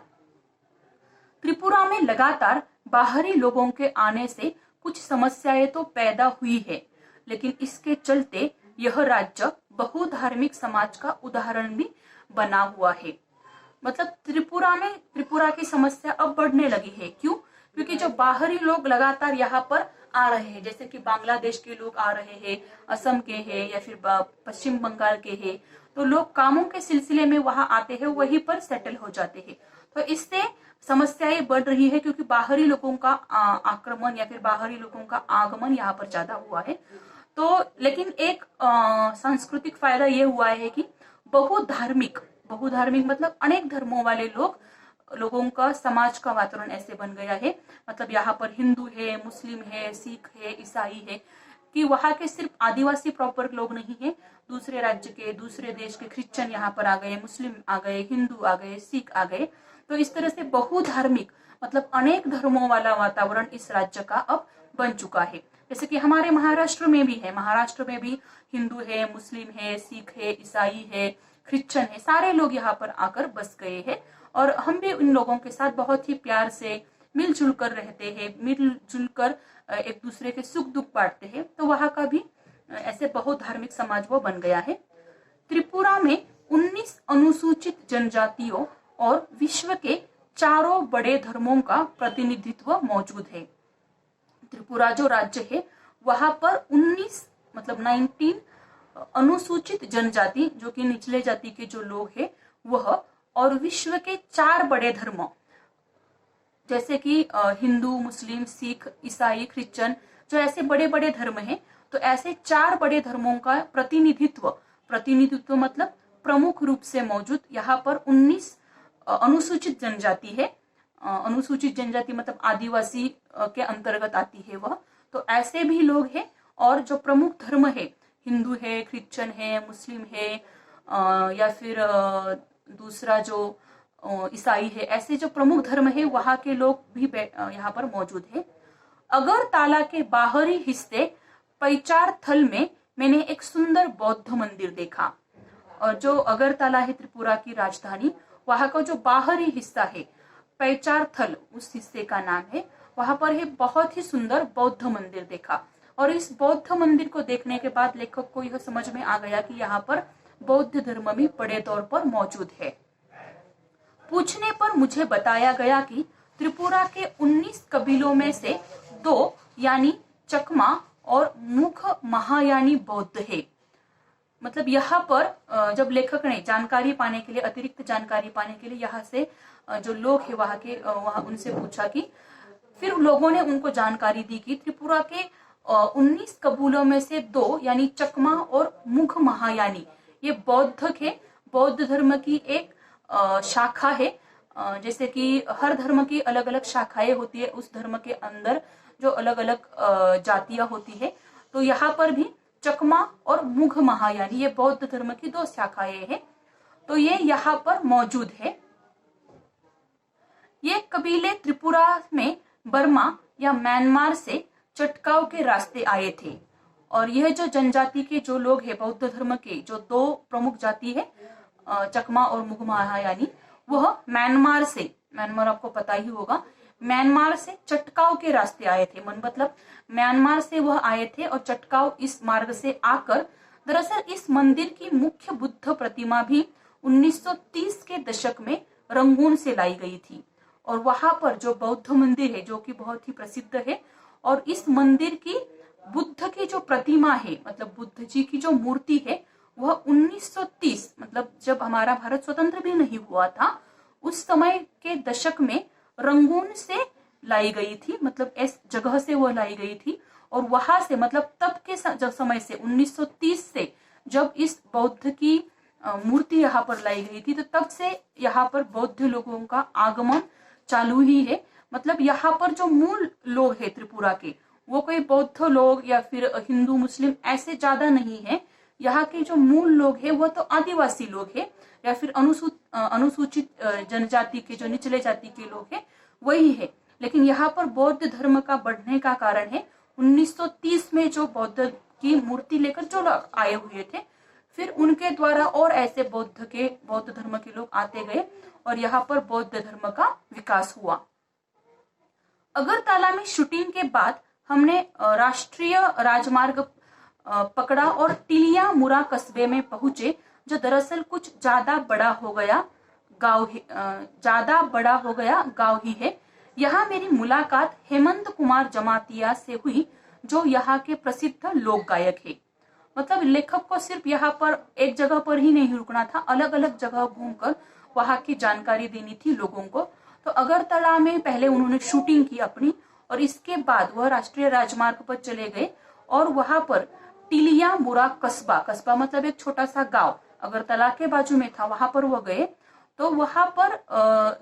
त्रिपुरा में लगातार बाहरी लोगों के आने से कुछ समस्याएं तो पैदा हुई है, लेकिन इसके चलते यह राज्य बहुधार्मिक समाज का उदाहरण भी बना हुआ है। मतलब त्रिपुरा की समस्या अब बढ़ने लगी है। क्यों? क्योंकि जो बाहरी लोग लगातार यहाँ पर आ रहे हैं, जैसे कि बांग्लादेश के लोग आ रहे हैं, असम के हैं या फिर पश्चिम बंगाल के हैं, तो लोग कामों के सिलसिले में वहां आते हैं, वहीं पर सेटल हो जाते हैं। तो इससे समस्याएं बढ़ रही है, क्योंकि बाहरी लोगों का आक्रमण या फिर बाहरी लोगों का आगमन यहाँ पर ज्यादा हुआ है। तो लेकिन एक सांस्कृतिक फायदा ये हुआ है कि बहुधार्मिक मतलब अनेक धर्मों वाले लोगों का, समाज का वातावरण ऐसे बन गया है। मतलब यहाँ पर हिंदू है, मुस्लिम है, सिख है, ईसाई है, कि वहाँ के सिर्फ आदिवासी प्रॉपर लोग नहीं है, दूसरे राज्य के, दूसरे देश के क्रिश्चियन यहाँ पर आ गए, मुस्लिम आ गए, हिंदू आ गए, सिख आ गए। तो इस तरह से बहुधार्मिक मतलब अनेक धर्मों वाला वातावरण इस राज्य का अब बन चुका है। जैसे कि हमारे महाराष्ट्र में भी है, महाराष्ट्र में भी हिंदू है, मुस्लिम है, सिख है, ईसाई है, क्रिश्चियन है, सारे लोग यहाँ पर आकर बस गए हैं। और हम भी उन लोगों के साथ बहुत ही प्यार से मिलजुल कर रहते हैं, मिलजुल कर एक दूसरे के सुख दुख बांटते हैं। तो वहाँ का भी ऐसे बहुत धार्मिक समाज वो बन गया है। त्रिपुरा में 19 अनुसूचित जनजातियों और विश्व के 4 बड़े धर्मों का प्रतिनिधित्व मौजूद है। त्रिपुरा जो राज्य है वहां पर 19 अनुसूचित जनजाति, जो कि निचले जाति के जो लोग हैं वह, और विश्व के 4 बड़े धर्म जैसे कि हिंदू, मुस्लिम, सिख, ईसाई, क्रिश्चियन, जो ऐसे बड़े बड़े धर्म हैं, तो ऐसे 4 बड़े धर्मों का प्रतिनिधित्व मतलब प्रमुख रूप से मौजूद यहाँ पर 19 अनुसूचित जनजाति है। अनुसूचित जनजाति मतलब आदिवासी के अंतर्गत आती है वह। तो ऐसे भी लोग हैं, और जो प्रमुख धर्म है, हिंदू है, क्रिश्चियन है, मुस्लिम है, या फिर दूसरा जो ईसाई है, ऐसे जो प्रमुख धर्म है वहाँ के लोग भी यहाँ पर मौजूद है। अगरतला के बाहरी हिस्से पैचारथल में मैंने एक सुंदर बौद्ध मंदिर देखा। और जो अगरतला है त्रिपुरा की राजधानी, वहां का जो बाहरी हिस्सा है पैचारथल, उस हिस्से का नाम है, वहां पर है बहुत ही सुंदर बौद्ध मंदिर देखा। और इस बौद्ध मंदिर को देखने के बाद लेखक को यह समझ में आ गया कि यहाँ पर बौद्ध धर्म भी बड़े तौर पर मौजूद है। पूछने पर मुझे बताया गया कि त्रिपुरा के 19 कबीलों में से 2 यानी चकमा और मुख महायानी बौद्ध है। मतलब यहाँ पर जब लेखक ने जानकारी पाने के लिए, अतिरिक्त जानकारी पाने के लिए यहाँ से जो लोग है वहाँ के, वहाँ उनसे पूछा कि फिर लोगों ने उनको जानकारी दी कि त्रिपुरा के 19 कबीलों में से 2 यानी चकमा और मुख महायानी ये बौद्ध है, बौद्ध धर्म की एक शाखा है। जैसे कि हर धर्म की अलग अलग शाखाएं होती है, उस धर्म के अंदर जो अलग अलग जातियां होती है, तो यहाँ पर भी चकमा और मुघ महायानी ये बौद्ध धर्म की 2 शाखाएं हैं, तो ये यहाँ पर मौजूद है। ये कबीले त्रिपुरा में बर्मा या म्यांमार से चटकाव के रास्ते आए थे। और यह जो जनजाति के जो लोग हैं, बौद्ध धर्म के जो 2 प्रमुख जाति है चकमा और मुघ महायानी, वह म्यांमार से, म्यांमार आपको पता ही होगा, म्यांमार से चटकाव के रास्ते आए थे। मतलब म्यांमार से वह आए थे और चटकाव इस मार्ग से आकर, दरअसल इस मंदिर की मुख्य बुद्ध प्रतिमा भी 1930 के दशक में रंगून से लाई गई थी। और वहां पर जो बौद्ध मंदिर है जो कि बहुत ही प्रसिद्ध है, और इस मंदिर की बुद्ध की जो प्रतिमा है, मतलब बुद्ध जी की जो मूर्ति है, वह 1930 मतलब जब हमारा भारत स्वतंत्र भी नहीं हुआ था, उस समय के दशक में रंगून से लाई गई थी। मतलब इस जगह से वह लाई गई थी। और वहां से, मतलब तब के जब समय से 1930 से जब इस बौद्ध की मूर्ति यहाँ पर लाई गई थी, तो तब से यहाँ पर बौद्ध लोगों का आगमन चालू ही है। मतलब यहाँ पर जो मूल लोग हैं त्रिपुरा के, वो कोई बौद्ध लोग या फिर हिंदू मुस्लिम ऐसे ज्यादा नहीं है। यहाँ के जो मूल लोग हैं वो तो आदिवासी लोग हैं या फिर अनुसूचित जनजाति के, जो निचले जाति के लोग हैं वही है। लेकिन यहाँ पर बौद्ध धर्म का बढ़ने का कारण है 1930 में जो बौद्ध की मूर्ति लेकर जो लोग आए हुए थे, फिर उनके द्वारा और ऐसे बौद्ध धर्म के लोग आते गए और यहाँ पर बौद्ध धर्म का विकास हुआ। अगरतला में शूटिंग के बाद हमने राष्ट्रीय राजमार्ग पकड़ा और टिलियामुरा कस्बे में पहुंचे, जो दरअसल कुछ ज्यादा बड़ा हो गया गांव ही है। यहाँ मेरी मुलाकात हेमंत कुमार जमातिया से हुई, जो यहाँ के प्रसिद्ध लोक गायक है। मतलब लेखक को सिर्फ यहाँ पर एक जगह पर ही नहीं रुकना था, अलग अलग जगह घूमकर वहाँ की जानकारी देनी थी लोगों को। तो अगरतला में पहले उन्होंने शूटिंग की अपनी, और इसके बाद वह राष्ट्रीय राजमार्ग पर चले गए और वहां पर टिलियामुरा कस्बा मतलब एक छोटा सा गांव अगरतला के बाजू में था, वहां पर वो गए। तो वहां पर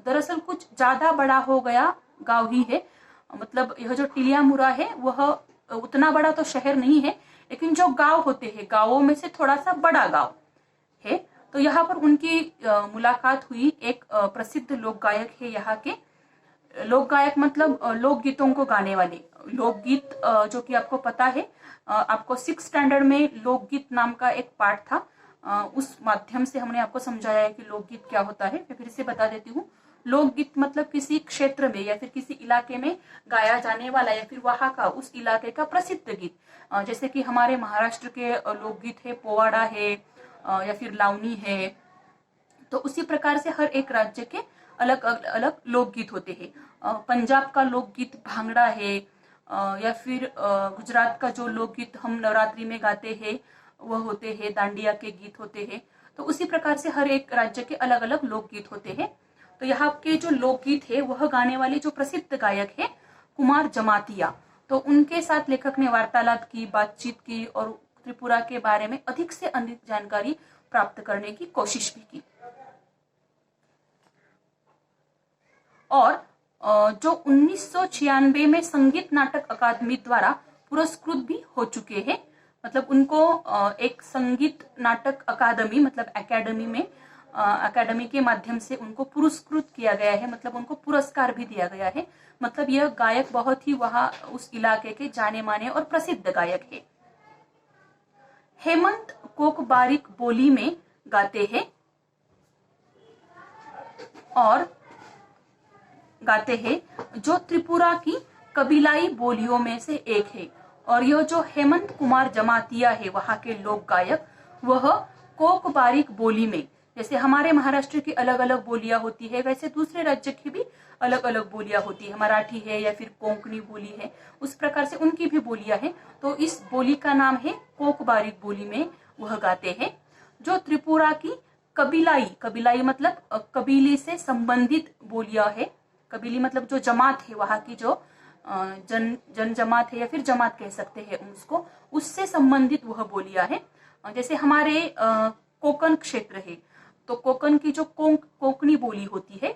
दरअसल कुछ ज्यादा बड़ा हो गया गांव ही है। मतलब यह जो टिलियामुरा है वह उतना बड़ा तो शहर नहीं है, लेकिन जो गांव होते हैं गांवों में से थोड़ा सा बड़ा गांव है। तो यहाँ पर उनकी मुलाकात हुई। एक प्रसिद्ध लोक गायक है यहाँ के। लोक गायक मतलब लोकगीतों को गाने वाले। लोकगीत जो कि आपको पता है, आपको 6th स्टैंडर्ड में लोकगीत नाम का एक पाठ था, उस माध्यम से हमने आपको समझाया है कि लोकगीत क्या होता है। मैं फिर से बता देती हूँ। लोकगीत मतलब किसी क्षेत्र में या फिर किसी इलाके में गाया जाने वाला या फिर वहां का, उस इलाके का प्रसिद्ध गीत। जैसे कि हमारे महाराष्ट्र के लोकगीत है, पोवाड़ा है या फिर लावनी है। तो उसी प्रकार से हर एक राज्य के अलग अलग लोकगीत होते हैं। पंजाब का लोकगीत भांगड़ा है, या फिर गुजरात का जो लोकगीत हम नवरात्रि में गाते हैं वह होते हैं, दांडिया के गीत होते हैं। तो उसी प्रकार से हर एक राज्य के अलग अलग लोकगीत होते हैं। तो यहाँ के जो लोकगीत है वह गाने वाले जो प्रसिद्ध गायक है कुमार जमातिया, तो उनके साथ लेखक ने वार्तालाप की, बातचीत की और त्रिपुरा के बारे में अधिक से अधिक जानकारी प्राप्त करने की कोशिश भी की। और जो 1996 में संगीत नाटक अकादमी द्वारा पुरस्कृत भी हो चुके हैं। मतलब उनको एक संगीत नाटक अकादमी मतलब एकेडमी में अकेडमी के माध्यम से उनको पुरस्कृत किया गया है, मतलब उनको पुरस्कार भी दिया गया है। मतलब यह गायक बहुत ही वहां उस इलाके के जाने माने और प्रसिद्ध गायक है। हेमंत कोकबारिक बोली में गाते हैं और गाते हैं जो त्रिपुरा की कबीलाई बोलियों में से एक है। और यह जो हेमंत कुमार जमातिया है वहां के लोक गायक, वह कोकबारिक बोली में, जैसे हमारे महाराष्ट्र की अलग अलग बोलियां होती है वैसे दूसरे राज्य की भी अलग अलग बोलियां होती है। मराठी है या फिर कोंकणी बोली है, उस प्रकार से उनकी भी बोलियां हैं। तो इस बोली का नाम है कोकबारिक बोली में वह गाते हैं। जो त्रिपुरा की कबीलाई, कबीलाई मतलब कबीले से संबंधित बोलियां है। कबीली मतलब जो जमात है, वहां की जो जन जमात है या फिर जमात कह सकते हैं उसको, उससे संबंधित वह बोलियां है। जैसे हमारे कोकण क्षेत्र है, तो कोकण की जो कोंकणी बोली होती है,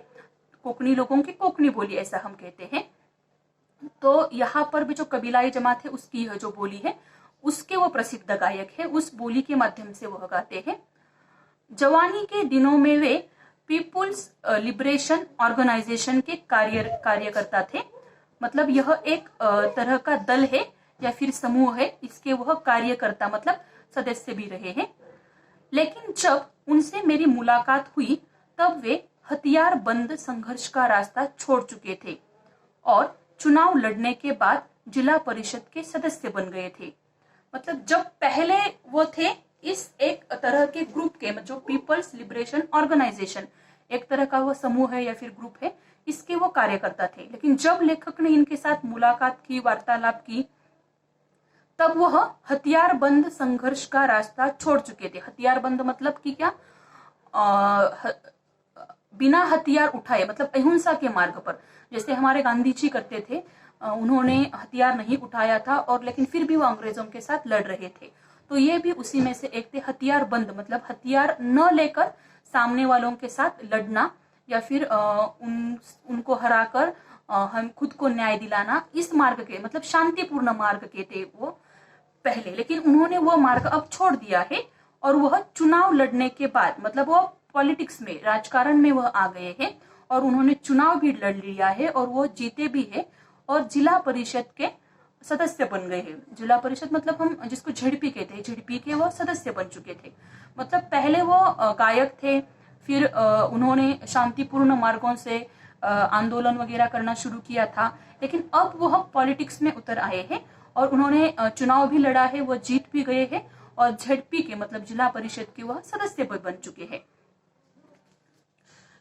कोकणी लोगों की कोकणी बोली ऐसा हम कहते हैं। तो यहाँ पर भी जो कबीलाई जमात है उसकी यह जो बोली है, उसके वो प्रसिद्ध गायक है, उस बोली के माध्यम से वह गाते हैं। जवानी के दिनों में वे पीपुल्स लिबरेशन ऑर्गेनाइजेशन के कार्यकर्ता थे। मतलब यह एक तरह का दल है या फिर समूह है, इसके वह कार्यकर्ता मतलब सदस्य भी रहे हैं। लेकिन जब उनसे मेरी मुलाकात हुई तब वे हथियार बंद संघर्ष का रास्ता छोड़ चुके थे और चुनाव लड़ने के बाद जिला परिषद के सदस्य बन गए थे। मतलब जब पहले वो थे इस एक तरह के ग्रुप के, जो पीपल्स लिबरेशन ऑर्गेनाइजेशन एक तरह का वो समूह है या फिर ग्रुप है, इसके वो कार्यकर्ता थे। लेकिन जब लेखक ने इनके साथ मुलाकात की, वार्तालाप की, तब वह हथियार बंद संघर्ष का रास्ता छोड़ चुके थे। हथियार बंद मतलब कि क्या, बिना हथियार उठाए, मतलब अहिंसा के मार्ग पर, जैसे हमारे गांधी जी करते थे। उन्होंने हथियार नहीं उठाया था और लेकिन फिर भी वो अंग्रेजों के साथ लड़ रहे थे। तो ये भी उसी में से एक थे। हथियार बंद मतलब हथियार न लेकर सामने वालों के साथ लड़ना या फिर उनको हराकर हम खुद को न्याय दिलाना, इस मार्ग के मतलब शांतिपूर्ण मार्ग के थे वो पहले। लेकिन उन्होंने वो मार्ग अब छोड़ दिया है और वह चुनाव लड़ने के बाद, मतलब वो पॉलिटिक्स में, राजकारण में वह आ गए हैं और उन्होंने चुनाव भी लड़ लिया है और वो जीते भी है और जिला परिषद के सदस्य बन गए हैं। जिला परिषद मतलब हम जिसको झेडपी कहते हैं, झेडपी के वो सदस्य बन चुके थे। मतलब पहले वो गायक थे, फिर उन्होंने शांतिपूर्ण मार्गों से आंदोलन वगैरह करना शुरू किया था, लेकिन अब वह पॉलिटिक्स में उतर आए हैं और उन्होंने चुनाव भी लड़ा है, वो जीत भी गए हैं और झेडपी के मतलब जिला परिषद के वह सदस्य भी बन चुके हैं।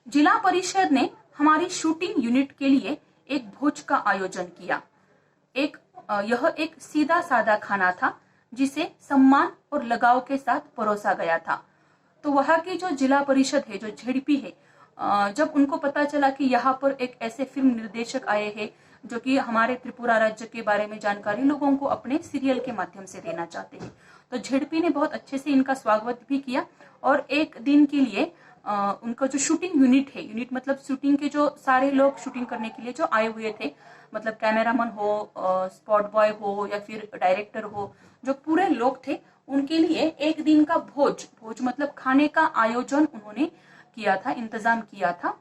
जिला परिषद ने हमारी शूटिंग यूनिट के लिए एक भोज का आयोजन किया। यह एक सीधा साधा खाना था जिसे सम्मान और लगाव के साथ परोसा गया था। तो वहां की जो जिला परिषद है, जो झेडपी है, जब उनको पता चला कि यहाँ पर एक ऐसे फिल्म निर्देशक आए हैं जो कि हमारे त्रिपुरा राज्य के बारे में जानकारी लोगों को अपने सीरियल के माध्यम से देना चाहते हैं, तो झेडपी ने बहुत अच्छे से इनका स्वागत भी किया और एक दिन के लिए उनका जो शूटिंग यूनिट है, यूनिट मतलब शूटिंग के जो सारे लोग शूटिंग करने के लिए जो आए हुए थे, मतलब कैमरामैन हो, स्पॉट बॉय हो या फिर डायरेक्टर हो, जो पूरे लोग थे, उनके लिए एक दिन का भोज मतलब खाने का आयोजन उन्होंने किया था, इंतजाम किया था।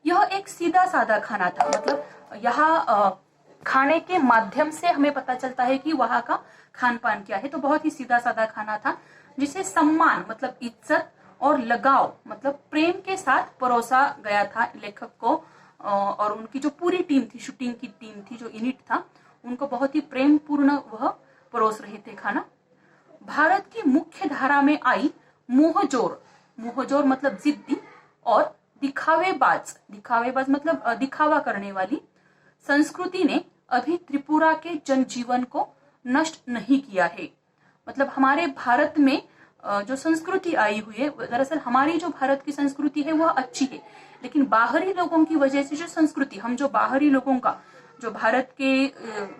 यह एक सीधा साधा खाना था। मतलब यहाँ खाने के माध्यम से हमें पता चलता है कि वहां का खान पान क्या है। तो बहुत ही सीधा साधा खाना था जिसे सम्मान मतलब इज्जत और लगाव मतलब प्रेम के साथ परोसा गया था लेखक को, और उनकी जो पूरी टीम थी, शूटिंग की टीम थी, जो यूनिट था, उनको बहुत ही प्रेम पूर्ण वह परोस रहे थे खाना। भारत की मुख्य धारा में आई मोहजोर मतलब जिद्दी और दिखावेबाज मतलब दिखावा करने वाली संस्कृति ने अभी त्रिपुरा के जनजीवन को नष्ट नहीं किया है। मतलब हमारे भारत में जो संस्कृति आई हुई है, दरअसल हमारी जो भारत की संस्कृति है वह अच्छी है, लेकिन बाहरी लोगों की वजह से जो संस्कृति, हम जो बाहरी लोगों का, जो भारत के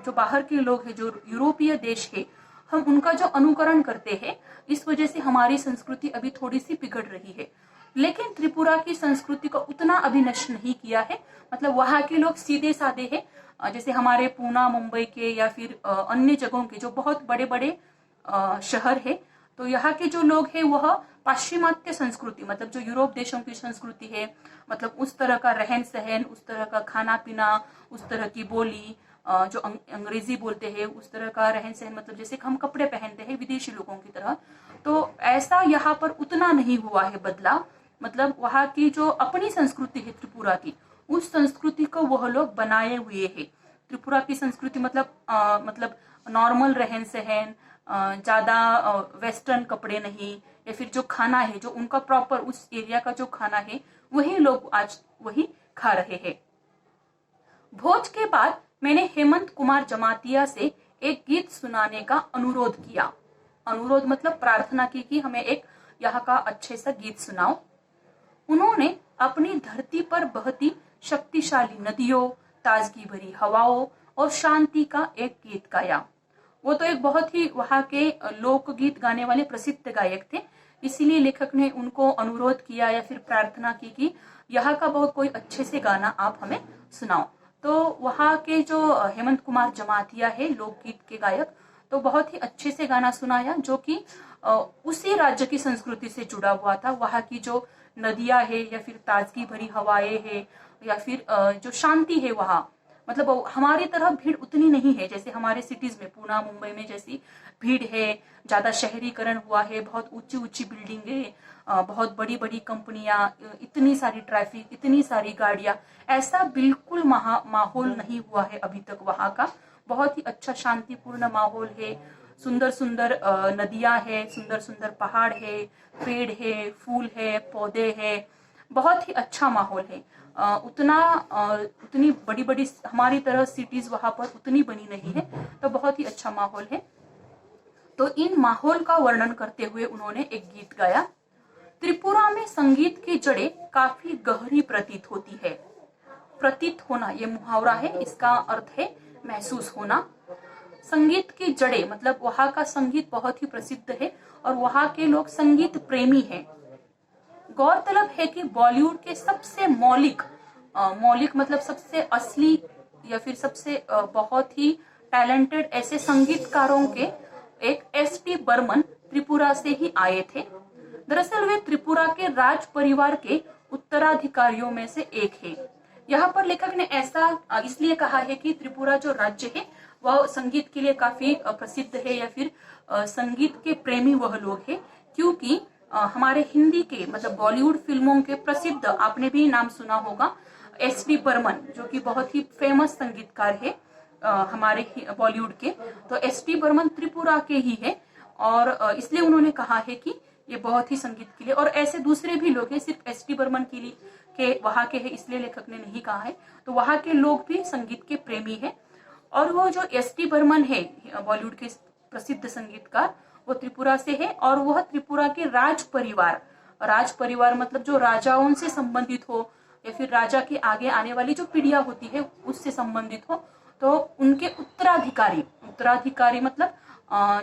जो बाहर के लोग हैं, जो यूरोपीय देश है, हम उनका जो अनुकरण करते हैं, इस वजह से हमारी संस्कृति अभी थोड़ी सी बिगड़ रही है। लेकिन त्रिपुरा की संस्कृति को उतना अभी नष्ट नहीं किया है। मतलब वहां के लोग सीधे साधे हैं, जैसे हमारे पूना, मुंबई के या फिर अन्य जगहों के जो बहुत बड़े बड़े शहर है, तो यहाँ के जो लोग हैं वह पाश्चिमात्य संस्कृति मतलब जो यूरोप देशों की संस्कृति है, मतलब उस तरह का रहन सहन, उस तरह का खाना पीना, उस तरह की बोली, जो अंग्रेजी बोलते हैं उस तरह का रहन सहन, मतलब जैसे हम कपड़े पहनते हैं विदेशी लोगों की तरह, तो ऐसा यहाँ पर उतना नहीं हुआ है बदलाव। मतलब वहाँ की जो अपनी संस्कृति है त्रिपुरा की, उस संस्कृति को वह लोग बनाए हुए है। त्रिपुरा की संस्कृति मतलब नॉर्मल रहन सहन, ज्यादा वेस्टर्न कपड़े नहीं, या फिर जो खाना है जो उनका प्रॉपर उस एरिया का जो खाना है वही लोग आज वही खा रहे हैं। भोज के बाद मैंने हेमंत कुमार जमातिया से एक गीत सुनाने का अनुरोध किया। अनुरोध मतलब प्रार्थना की कि हमें एक यहाँ का अच्छे सा गीत सुनाओ। उन्होंने अपनी धरती पर बहती शक्तिशाली नदियों, ताजगी भरी हवाओं और शांति का एक गीत गाया। वो तो एक बहुत ही वहाँ के लोकगीत गाने वाले प्रसिद्ध गायक थे, इसीलिए लेखक ने उनको अनुरोध किया या फिर प्रार्थना की कि यहाँ का बहुत कोई अच्छे से गाना आप हमें सुनाओ। तो वहाँ के जो हेमंत कुमार जमातिया है लोकगीत के गायक, तो बहुत ही अच्छे से गाना सुनाया जो कि उसी राज्य की संस्कृति से जुड़ा हुआ था। वहाँ की जो नदियां है या फिर ताजगी भरी हवाएं है या फिर जो शांति है वहाँ, मतलब हमारी तरह भीड़ उतनी नहीं है जैसे हमारे सिटीज में पूना मुंबई में जैसी भीड़ है। ज्यादा शहरीकरण हुआ है, बहुत ऊंची ऊंची बिल्डिंगें, बहुत बड़ी बड़ी कंपनियां, इतनी सारी ट्रैफिक, इतनी सारी गाड़ियां, ऐसा बिल्कुल माहौल नहीं हुआ है अभी तक वहाँ का। बहुत ही अच्छा शांतिपूर्ण माहौल है, सुंदर सुंदर नदियां है, सुंदर सुंदर पहाड़ है, पेड़ है, फूल है, पौधे है, बहुत ही अच्छा माहौल है। उतनी बड़ी बड़ी हमारी तरह सिटीज वहां पर उतनी बनी नहीं है, तो बहुत ही अच्छा माहौल है। तो इन माहौल का वर्णन करते हुए उन्होंने एक गीत गाया। त्रिपुरा में संगीत की जड़ें काफी गहरी प्रतीत होती है। प्रतीत होना ये मुहावरा है, इसका अर्थ है महसूस होना। संगीत की जड़ें मतलब वहाँ का संगीत बहुत ही प्रसिद्ध है और वहाँ के लोग संगीत प्रेमी हैं। गौरतलब है कि बॉलीवुड के सबसे मौलिक मतलब सबसे असली या फिर सबसे बहुत ही टैलेंटेड ऐसे संगीतकारों के एक एस.टी. बर्मन त्रिपुरा से ही आए थे। दरअसल वे त्रिपुरा के राज परिवार के उत्तराधिकारियों में से एक है। यहाँ पर लेखक ने ऐसा इसलिए कहा है कि त्रिपुरा जो राज्य है वह संगीत के लिए काफी प्रसिद्ध है या फिर संगीत के प्रेमी वह लोग हैं, क्योंकि हमारे हिंदी के मतलब बॉलीवुड फिल्मों के प्रसिद्ध, आपने भी नाम सुना होगा, एस.डी. बर्मन जो कि बहुत ही फेमस संगीतकार है हमारे बॉलीवुड के। तो एस.डी. बर्मन त्रिपुरा के ही है और इसलिए उन्होंने कहा है कि ये बहुत ही संगीत के लिए, और ऐसे दूसरे भी लोग हैं, सिर्फ एस.डी. बर्मन के लिए के वहाँ के है इसलिए लेखक ने नहीं कहा है। तो वहाँ के लोग भी संगीत के प्रेमी है। और वो जो एस.डी. बर्मन है बॉलीवुड के प्रसिद्ध संगीतकार, वो त्रिपुरा से है और वह त्रिपुरा के राज परिवार मतलब जो राजाओं से संबंधित हो या फिर राजा के आगे आने वाली जो पीढ़ियां होती है उससे संबंधित हो, तो उनके उत्तराधिकारी मतलब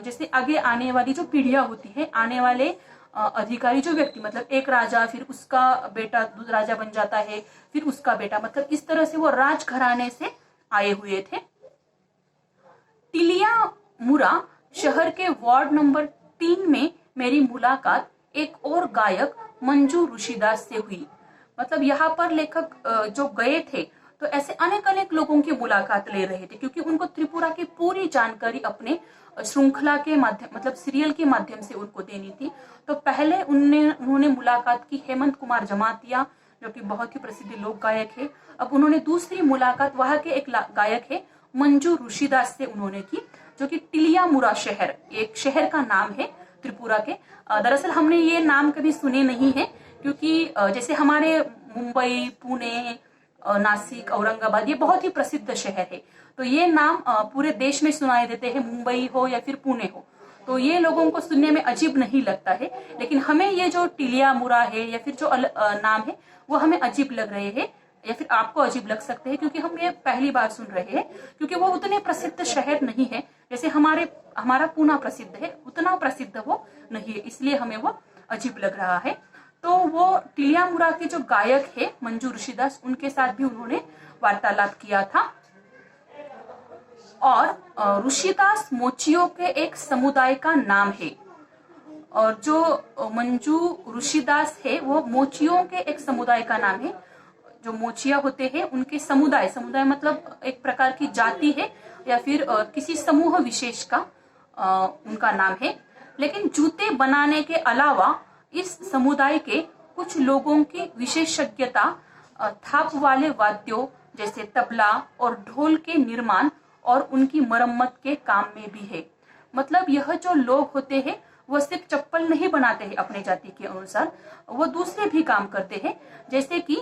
जैसे आगे आने वाली जो पीढ़ियां होती है, आने वाले अधिकारी जो व्यक्ति मतलब एक राजा, फिर उसका बेटा राजा बन जाता है, फिर उसका बेटा, मतलब इस तरह से वो राज घराने से आए हुए थे। टिलियामुरा शहर के वार्ड नंबर 3 में मेरी मुलाकात एक और गायक मंजू ऋषिदास से हुई। मतलब यहाँ पर लेखक जो गए थे तो ऐसे अनेक लोगों की मुलाकात ले रहे थे, क्योंकि उनको त्रिपुरा की पूरी जानकारी अपने श्रृंखला के माध्यम मतलब सीरियल के माध्यम से उनको देनी थी। तो पहले उन्होंने मुलाकात की हेमंत कुमार जमातिया जो कि बहुत ही प्रसिद्ध लोक गायक है। अब उन्होंने दूसरी मुलाकात वहाँ के एक गायक है मंजू ऋषिदास से उन्होंने की, जो कि टिलियामुरा शहर एक शहर का नाम है त्रिपुरा के। दरअसल हमने ये नाम कभी सुने नहीं है, क्योंकि जैसे हमारे मुंबई, पुणे, नासिक, औरंगाबाद ये बहुत ही प्रसिद्ध शहर है, तो ये नाम पूरे देश में सुनाई देते हैं, मुंबई हो या फिर पुणे हो, तो ये लोगों को सुनने में अजीब नहीं लगता है। लेकिन हमें ये जो टिलियामुरा है या फिर जो नाम है वो हमें अजीब लग रहे हैं या फिर आपको अजीब लग सकते हैं, क्योंकि हम ये पहली बार सुन रहे हैं, क्योंकि वो उतने प्रसिद्ध शहर नहीं है जैसे हमारा पूना प्रसिद्ध है, उतना प्रसिद्ध वो नहीं है, इसलिए हमें वो अजीब लग रहा है। तो वो टिलियामुरा के जो गायक है मंजू ऋषिदास, उनके साथ भी उन्होंने वार्तालाप किया था। और ऋषिदास मोचियो के एक समुदाय का नाम है। और जो मंजू ऋषिदास है वो मोचियों के एक समुदाय का नाम है। जो मोचिया होते हैं उनके समुदाय, समुदाय मतलब एक प्रकार की जाति है या फिर किसी समूह विशेष का उनका नाम है। लेकिन जूते बनाने के अलावा इस समुदाय के कुछ लोगों की विशेषज्ञता थाप वाले वाद्यों जैसे तबला और ढोल के निर्माण और उनकी मरम्मत के काम में भी है। मतलब यह जो लोग होते हैं वो सिर्फ चप्पल नहीं बनाते हैं अपने जाति के अनुसार, वो दूसरे भी काम करते हैं। जैसे कि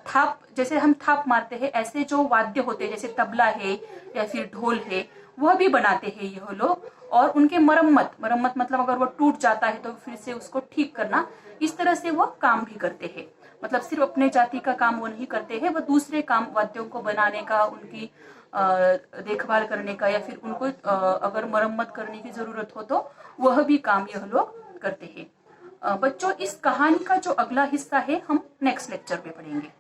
थाप, जैसे हम थाप मारते हैं, ऐसे जो वाद्य होते हैं जैसे तबला है या फिर ढोल है वह भी बनाते हैं यह लोग। और उनके मरम्मत मतलब अगर वो टूट जाता है तो फिर से उसको ठीक करना, इस तरह से वो काम भी करते हैं। मतलब सिर्फ अपने जाति का काम वो नहीं करते हैं, वो दूसरे काम वाद्यों को बनाने का, उनकी देखभाल करने का या फिर उनको अगर मरम्मत करने की जरूरत हो तो वह भी काम यह लोग करते हैं। बच्चों, इस कहानी का जो अगला हिस्सा है हम नेक्स्ट लेक्चर में पढ़ेंगे।